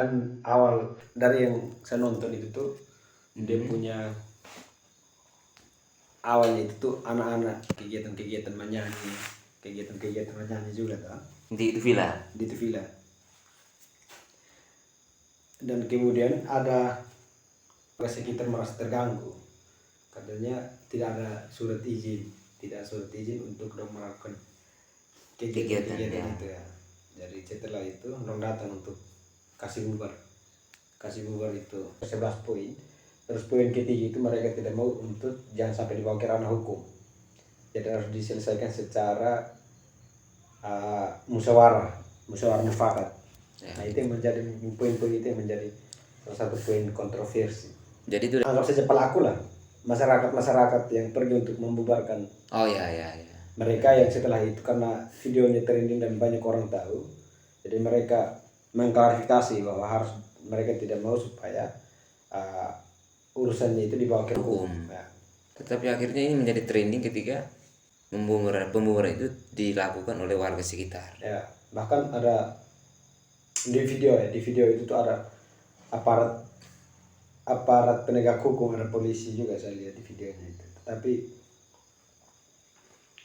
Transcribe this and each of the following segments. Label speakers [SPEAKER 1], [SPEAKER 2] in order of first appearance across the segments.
[SPEAKER 1] kan awal dari yang saya nonton itu tuh dia punya awalnya itu tuh anak-anak kegiatan-kegiatan menyanyi juga kan
[SPEAKER 2] di itu villa.
[SPEAKER 1] di itu villa. Dan kemudian ada sekitar merasa terganggu, katanya tidak ada surat izin untuk dong melakukan kegiatan
[SPEAKER 2] Ya.
[SPEAKER 1] itu ya. Jadi setelah itu dong datang untuk kasih bubar itu 11 poin. Terus poin ketiga itu mereka tidak mau untuk jangan sampai dibawa ke ranah hukum, jadi harus diselesaikan secara musyawarah mufakat. Nah itu yang menjadi poin-poin itu yang menjadi salah satu poin kontroversi.
[SPEAKER 2] Jadi itu
[SPEAKER 1] anggap saja pelaku lah, masyarakat yang pergi untuk membubarkan.
[SPEAKER 2] ya.
[SPEAKER 1] Mereka yang setelah itu karena videonya trending dan banyak orang tahu, jadi mereka mengklarifikasi bahwa mereka tidak mau supaya urusannya itu dibawa ke hukum. Ya.
[SPEAKER 2] Tetapi akhirnya ini menjadi trending ketika pembubaran itu dilakukan oleh warga sekitar.
[SPEAKER 1] Ya, bahkan ada di video itu tuh ada aparat penegak hukum, ada polisi juga saya lihat di videonya itu. Tapi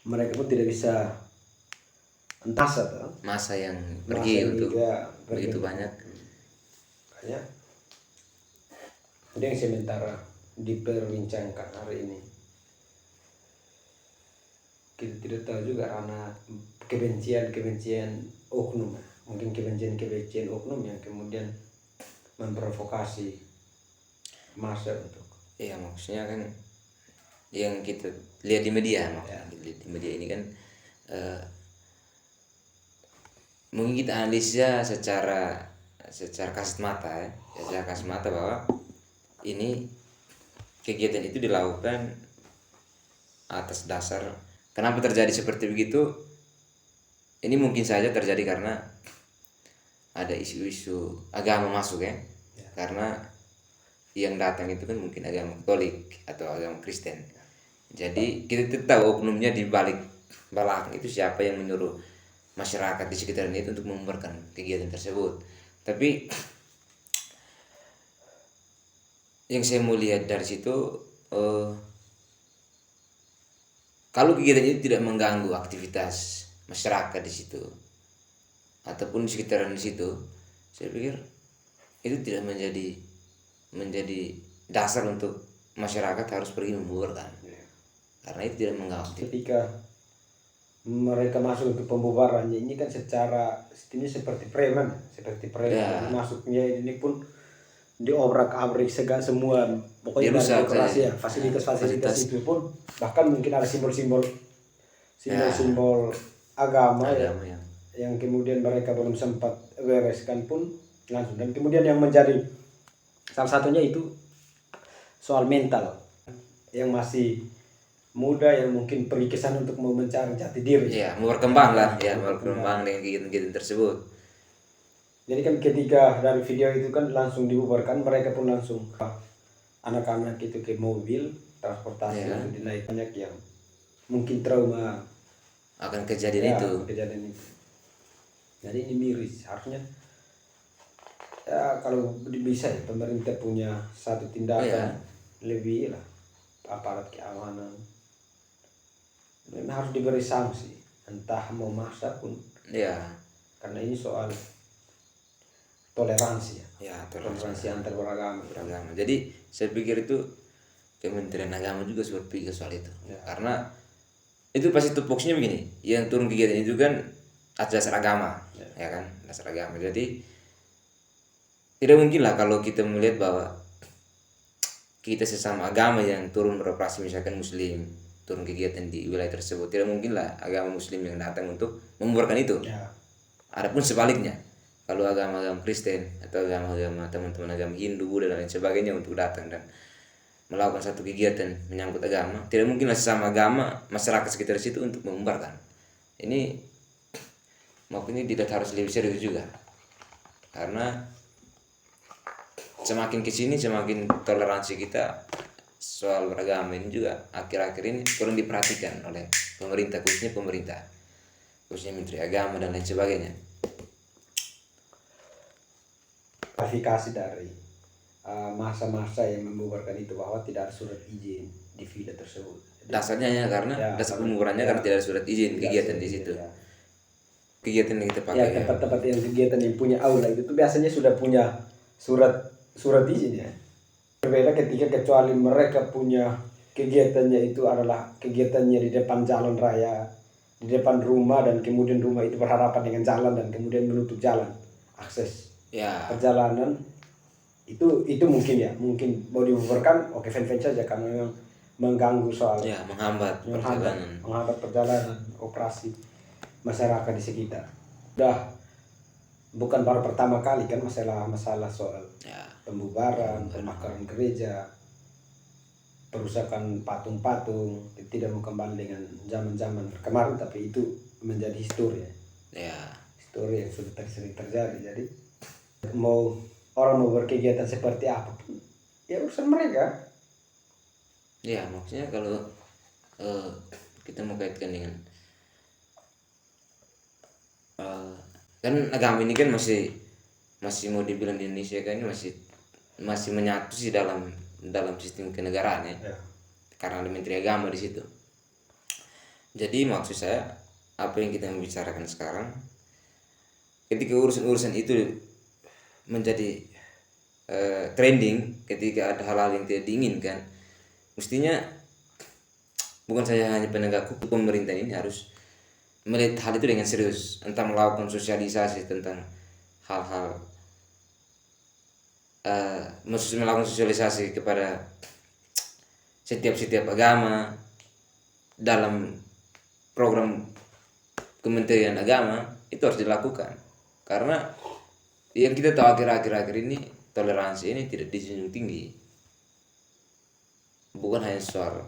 [SPEAKER 1] mereka pun tidak bisa
[SPEAKER 2] masa yang pergi untuk begitu banyak.
[SPEAKER 1] Itu yang sementara diperbincangkan hari ini. Kita tidak tahu juga karena kebencian oknum, mungkin kebencian oknum yang kemudian memprovokasi massa untuk.
[SPEAKER 2] Iya, maksudnya kan yang kita lihat di media, lihat di media ini kan mungkin kita analisa secara kasat mata ya, secara kasat mata bahwa ini kegiatan itu dilakukan atas dasar kenapa terjadi seperti begitu. Ini mungkin saja terjadi karena ada isu-isu agama masuk ya. Karena yang datang itu kan mungkin agama Katolik atau agama Kristen. Jadi kita tidak tahu oknumnya di balik belakang itu siapa yang menyuruh masyarakat di sekitar itu untuk membubarkan kegiatan tersebut. Tapi yang saya mau lihat dari situ, kalau kegiatan itu tidak mengganggu aktivitas masyarakat di situ ataupun di sekitaran di situ, saya pikir itu tidak menjadi dasar untuk masyarakat harus pergi membubarkan, karena itu tidak mengganggu.
[SPEAKER 1] Ketika mereka masuk ke pembubarannya ini kan ini seperti preman ya. Masuknya ini pun diobrak-abrik semua, pokoknya dari dekorasi ya, fasilitas itu pun bahkan mungkin ada simbol-simbol agama ya, yang kemudian mereka belum sempat bereskan pun langsung. Dan kemudian yang menjadi salah satunya itu soal mental, yang masih muda yang mungkin pergi ke sana untuk mau mencari jati diri.
[SPEAKER 2] Ya, mau berkembang dengan kegiatan tersebut.
[SPEAKER 1] Jadi kan ketika dari video itu kan langsung dibubarkan, mereka pun langsung anak-anak itu ke mobil transportasi untuk dinaik. Banyak yang mungkin trauma
[SPEAKER 2] akan kejadian itu.
[SPEAKER 1] Jadi ini miris, harusnya ya kalau bisa ya pemerintah punya satu tindakan lebih lah, aparat keamanan memang harus diberi sanksi, entah mau masa pun karena ini soal toleransi antar beragama.
[SPEAKER 2] Jadi saya pikir itu Kementerian Agama juga harus berpikir soal itu karena itu pasti tupoksinya begini, yang turun kegiatan itu kan atas dasar agama ya kan, dasar agama. Jadi tidak mungkin lah kalau kita melihat bahwa kita sesama agama yang turun beroperasi, misalkan muslim turun kegiatan di wilayah tersebut, tidak mungkin lah agama muslim yang datang untuk membubarkan itu. Adapun sebaliknya, kalau agama-agama Kristen atau agama-agama teman-teman agama Hindu, Buddha dan lain sebagainya untuk datang dan melakukan satu kegiatan menyangkut agama, tidak mungkinlah sesama agama masyarakat sekitar situ untuk membubarkan. Ini makanya tidak harus lebih serius juga, karena semakin kesini semakin toleransi kita soal beragama ini juga akhir-akhir ini kurang diperhatikan oleh pemerintah, khususnya Menteri Agama dan lain sebagainya.
[SPEAKER 1] klarifikasi dari masa-masa yang membubarkan itu bahwa tidak ada surat izin di villa tersebut.
[SPEAKER 2] Dasarnya ya karena dasar pembubarannya karena tidak ada surat izin kegiatan di situ. Kegiatan yang kita pakai.
[SPEAKER 1] Ya, tempat-tempat yang kegiatan yang punya aula itu tuh biasanya sudah punya surat izin ya. Berbeda ketika kecuali mereka punya kegiatannya itu adalah kegiatannya di depan jalan raya, di depan rumah, dan kemudian rumah itu berhadapan dengan jalan dan kemudian menutup jalan akses perjalanan itu mungkin mau dibubarkan, oke, fan saja karena memang mengganggu soal
[SPEAKER 2] menghambat
[SPEAKER 1] perjalanan operasi masyarakat di sekitar. Bukan baru pertama kali kan masalah soal pembubaran, pembakaran gereja, perusakan patung-patung, tidak mau kembali dengan zaman-zaman kemarin, tapi itu menjadi histori histori yang sudah sering terjadi. Jadi orang mau berkegiatan seperti apapun ya urusan mereka.
[SPEAKER 2] Ya, maksudnya kalau kita mau kaitkan dengan kan agama ini kan masih mau dibilang di Indonesia kan ini masih menyatu sih dalam sistem kenegaraan ya. Karena ada menteri agama di situ. Jadi maksud saya apa yang kita membicarakan sekarang, ketika urusan itu menjadi trending, ketika ada hal-hal yang tidak diinginkan, mestinya bukan saja hanya penegak hukum, pemerintah ini harus melihat hal itu dengan serius, entah melakukan sosialisasi tentang hal-hal melakukan sosialisasi kepada setiap agama dalam program Kementerian Agama, itu harus dilakukan. Karena yang kita tahu akhir-akhir ini toleransi ini tidak dijunjung tinggi. Bukan hanya soal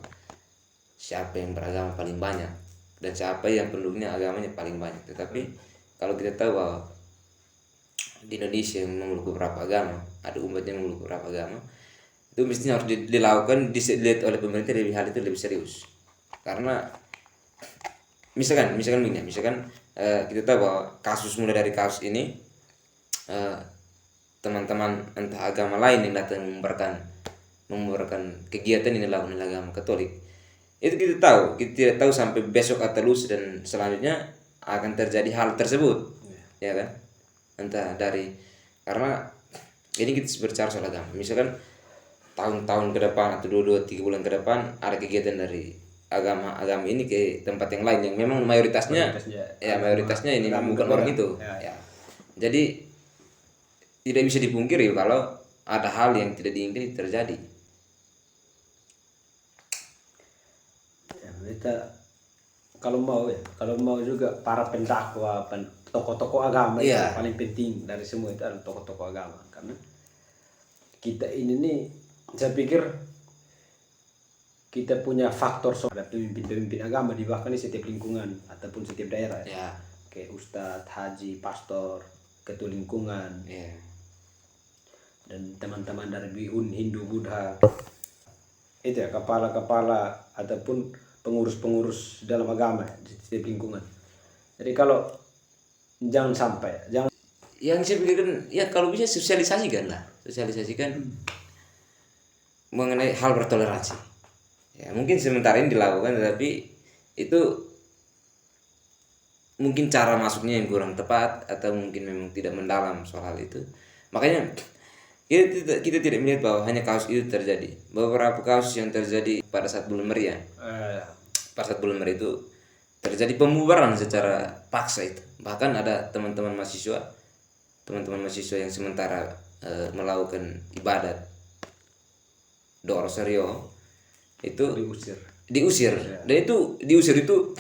[SPEAKER 2] siapa yang beragama paling banyak dan siapa yang penduduknya agamanya paling banyak, tetapi kalau kita tahu bahwa di Indonesia yang memeluk beberapa agama, ada umat yang memeluk beberapa agama, itu mestinya harus dilakukan, dilihat oleh pemerintah dari hal itu lebih serius. Karena misalkan kita tahu bahwa mulai dari kasus ini teman-teman entah agama lain yang datang membubarkan kegiatan yang dilakukan oleh agama Katolik, itu kita tidak tahu sampai besok atau lusa dan selanjutnya akan terjadi hal tersebut, ya kan? Entah karena ini kita berbicara soal agama. Misalkan tahun-tahun ke depan atau 2-3 bulan ke depan ada kegiatan dari agama ini ke tempat yang lain yang memang mayoritasnya ini bukan orang itu. Ya. Jadi tidak bisa dipungkiri kalau ada hal yang tidak diinginkan terjadi.
[SPEAKER 1] Kita kalau mau juga para pendakwa, tokoh-tokoh agama itu paling penting dari semua itu adalah tokoh-tokoh agama. Karena kita ini nih, saya pikir kita punya faktor soal pemimpin agama di bahkan di setiap lingkungan ataupun setiap daerah. Kayak ustadz, haji, pastor, ketua lingkungan, dan teman-teman dari Hindu, Buddha, itu ya kepala-kepala ataupun pengurus-pengurus dalam agama di setiap lingkungan. Jadi kalau jangan
[SPEAKER 2] yang saya pikirkan kalau bisa sosialisasikan mengenai hal bertoleransi. Ya, mungkin sementara ini dilakukan, tetapi itu mungkin cara masuknya yang kurang tepat atau mungkin memang tidak mendalam soal hal itu. Makanya kita tidak melihat bahwa hanya kasus itu terjadi. Beberapa kasus yang terjadi pada saat bulan meriah. Pada saat bulan meriah itu terjadi pembubaran secara paksa itu. Bahkan ada teman-teman mahasiswa yang sementara melakukan ibadat doa rosario itu diusir. Dan itu diusir itu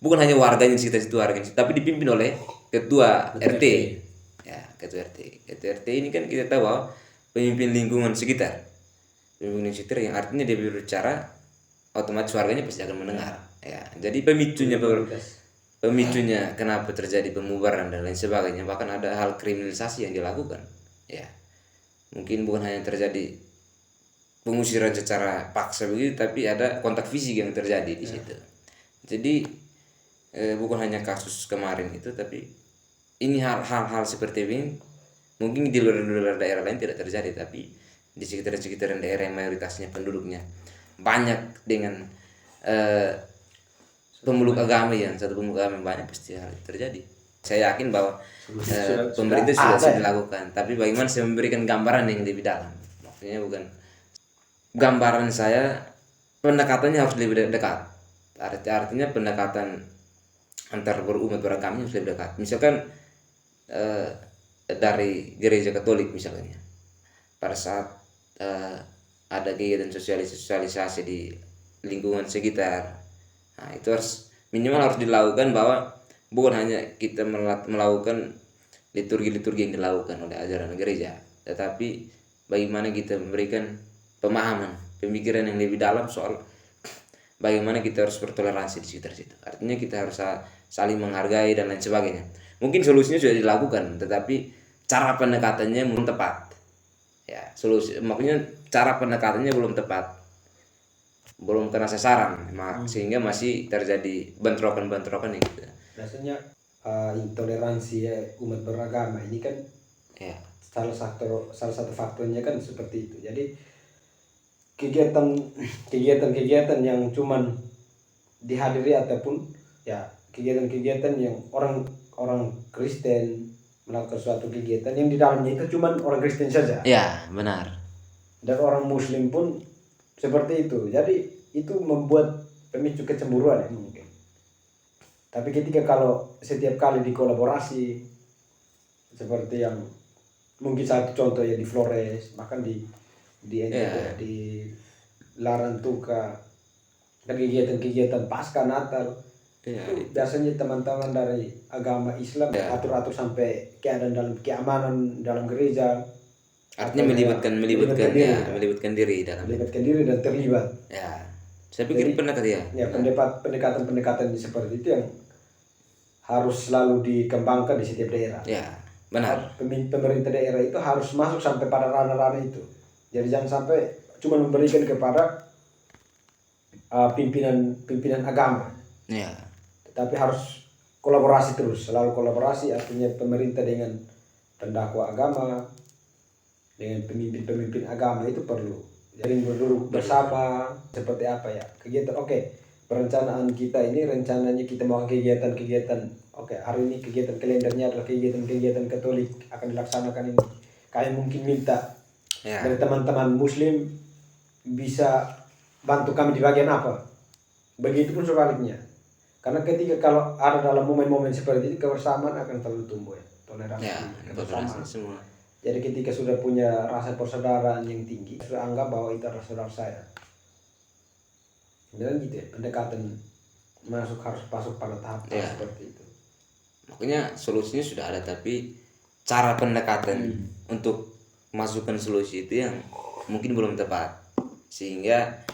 [SPEAKER 2] bukan hanya warganya sekitar situ, tapi dipimpin oleh ketua RT. Ya, ketua RT ini kan kita tahu bahwa pemimpin lingkungan sekitar yang artinya dia berbicara otomatis warganya pasti akan mendengar. Ya, jadi pemicunya kenapa terjadi pembubaran dan lain sebagainya, bahkan ada hal kriminalisasi yang dilakukan. Ya, mungkin bukan hanya terjadi pengusiran secara paksa begitu, tapi ada kontak fisik yang terjadi di situ. Jadi bukan hanya kasus kemarin itu, tapi ini hal-hal seperti ini Mungkin di luar daerah lain tidak terjadi, tapi di sekitaran daerah yang mayoritasnya penduduknya banyak dengan pemeluk agama yang banyak, pasti hal itu terjadi. Saya yakin bahwa pemerintah sudah dilakukan, tapi bagaimana saya memberikan gambaran yang lebih dalam. Maksudnya bukan gambaran saya, pendekatannya harus lebih dekat. Artinya pendekatan antar berumat beragama harus lebih dekat. Misalkan dari gereja Katolik misalnya, pada saat ada kegiatan sosialisasi di lingkungan sekitar, nah itu minimal harus dilakukan, bahwa bukan hanya kita melakukan liturgi-liturgi yang dilakukan oleh ajaran gereja, tetapi bagaimana kita memberikan pemahaman, pemikiran yang lebih dalam soal bagaimana kita harus bertoleransi di sekitar situ. Artinya kita harus saling menghargai dan lain sebagainya. Mungkin solusinya sudah dilakukan, tetapi cara pendekatannya belum tepat. Ya, makanya cara pendekatannya belum tepat, belum kena sasaran, sehingga masih terjadi bentrokan-bentrokan gitu.
[SPEAKER 1] Biasanya intoleransi ya, umat beragama ini kan
[SPEAKER 2] ya,
[SPEAKER 1] salah satu faktornya kan seperti itu. Jadi kegiatan yang cuman dihadiri ataupun ya kegiatan yang orang Kristen melakukan suatu kegiatan yang di dalamnya itu cuman orang Kristen saja.
[SPEAKER 2] Ya, benar.
[SPEAKER 1] Dan orang Muslim pun seperti itu. Jadi itu membuat pemicu kecemburuan ya mungkin. Tapi ketika kalau setiap kali dikolaborasi seperti yang mungkin satu contoh ya di Flores, bahkan di Larantuka, dan kegiatan pasca Natal, itu biasanya teman-teman dari agama Islam atur-atur sampai keamanan dalam gereja.
[SPEAKER 2] Artinya melibatkan diri
[SPEAKER 1] dan terlibat.
[SPEAKER 2] Ya, saya pikir
[SPEAKER 1] pendekatan seperti itu yang harus selalu dikembangkan di setiap daerah.
[SPEAKER 2] Ya, benar.
[SPEAKER 1] Pemerintah daerah itu harus masuk sampai pada ranah-ranah itu. Jadi jangan sampai cuma memberikan kepada pimpinan agama.
[SPEAKER 2] Ya.
[SPEAKER 1] Tetapi harus kolaborasi terus, selalu kolaborasi, artinya pemerintah dengan pendakwa agama, dengan pemimpin agama itu perlu sering berduduk bersama. Seperti apa ya kegiatan, perencanaan kita ini, rencananya kita mau kegiatan, hari ini kegiatan kalendernya adalah kegiatan Katolik akan dilaksanakan ini. Kalian mungkin minta dari teman-teman Muslim bisa bantu kami di bagian apa, begitu pun sebaliknya. Karena kalau ada dalam momen-momen seperti itu, kebersamaan akan selalu tumbuh ya, toleransi, kebersamaan semua. Jadi ketika sudah punya rasa persaudaraan yang tinggi, sudah anggap bahwa itu adalah saudara saya. Dan gitu ya, pendekatan harus masuk pada tahap seperti itu.
[SPEAKER 2] Makanya solusinya sudah ada, tapi cara pendekatan untuk masukkan solusi itu yang mungkin belum tepat, sehingga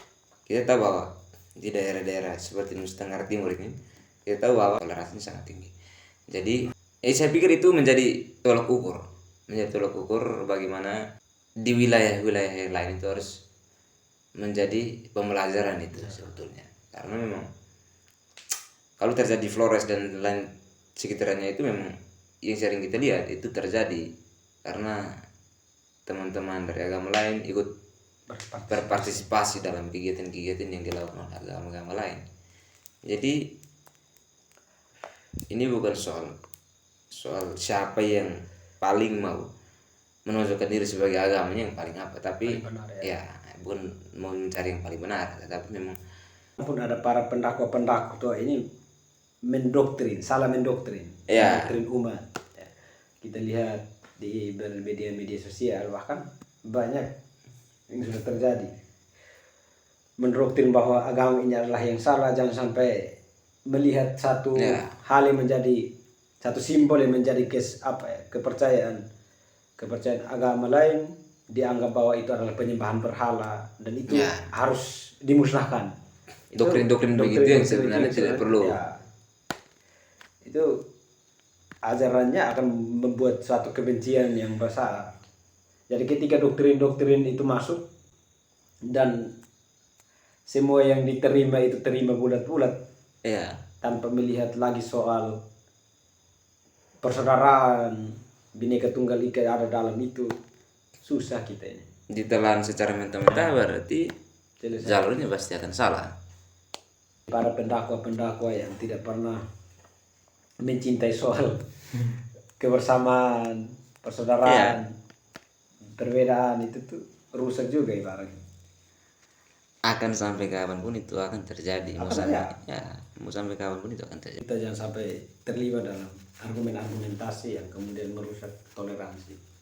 [SPEAKER 2] kita tahu bahwa di daerah-daerah seperti Nusa Tenggara Timur ini, kita tahu bahwa toleransinya sangat tinggi. Jadi saya pikir itu menjadi tolak ukur bagaimana di wilayah-wilayah yang lain itu harus menjadi pembelajaran itu sebetulnya. Karena memang kalau terjadi Flores dan lain sekitarnya itu memang yang sering kita lihat itu terjadi karena teman-teman dari agama lain ikut berpartisipasi dalam kegiatan-kegiatan yang dilakukan oleh agama-agama lain. Jadi ini bukan soal siapa yang paling mau menunjukkan diri sebagai agamanya yang paling apa, tapi
[SPEAKER 1] benar,
[SPEAKER 2] bukan mau mencari yang paling benar, tetapi memang
[SPEAKER 1] pun ada para pendakwa ini salah mendoktrin umat. Kita lihat di media sosial, bahkan banyak yang sudah terjadi mendoktrin bahwa agama ini adalah yang salah. Jangan sampai melihat satu hal yang menjadi satu simbol yang menjadi kepercayaan agama lain, dianggap bahwa itu adalah penyembahan berhala dan itu harus dimusnahkan.
[SPEAKER 2] Doktrin begitu yang sebenarnya tidak perlu.
[SPEAKER 1] Itu ajarannya akan membuat suatu kebencian yang besar. Jadi ketika doktrin itu masuk dan semua yang diterima itu terima bulat-bulat, tanpa melihat lagi soal persaudaraan, Bineka Tunggal Ika ada dalam itu, susah kita ini.
[SPEAKER 2] Ditelan secara mentah-mentah berarti
[SPEAKER 1] Selesai.
[SPEAKER 2] jalurnya pasti akan salah.
[SPEAKER 1] Para pendakwa-pendakwa yang tidak pernah mencintai soal kebersamaan, persaudaraan, perbedaan itu tuh rusak juga ibaratnya.
[SPEAKER 2] Akan sampai kapanpun itu akan terjadi. Mau sampai kapanpun itu akan terjadi.
[SPEAKER 1] Kita jangan sampai terlibat dalam argumen-argumentasi yang kemudian merusak toleransi.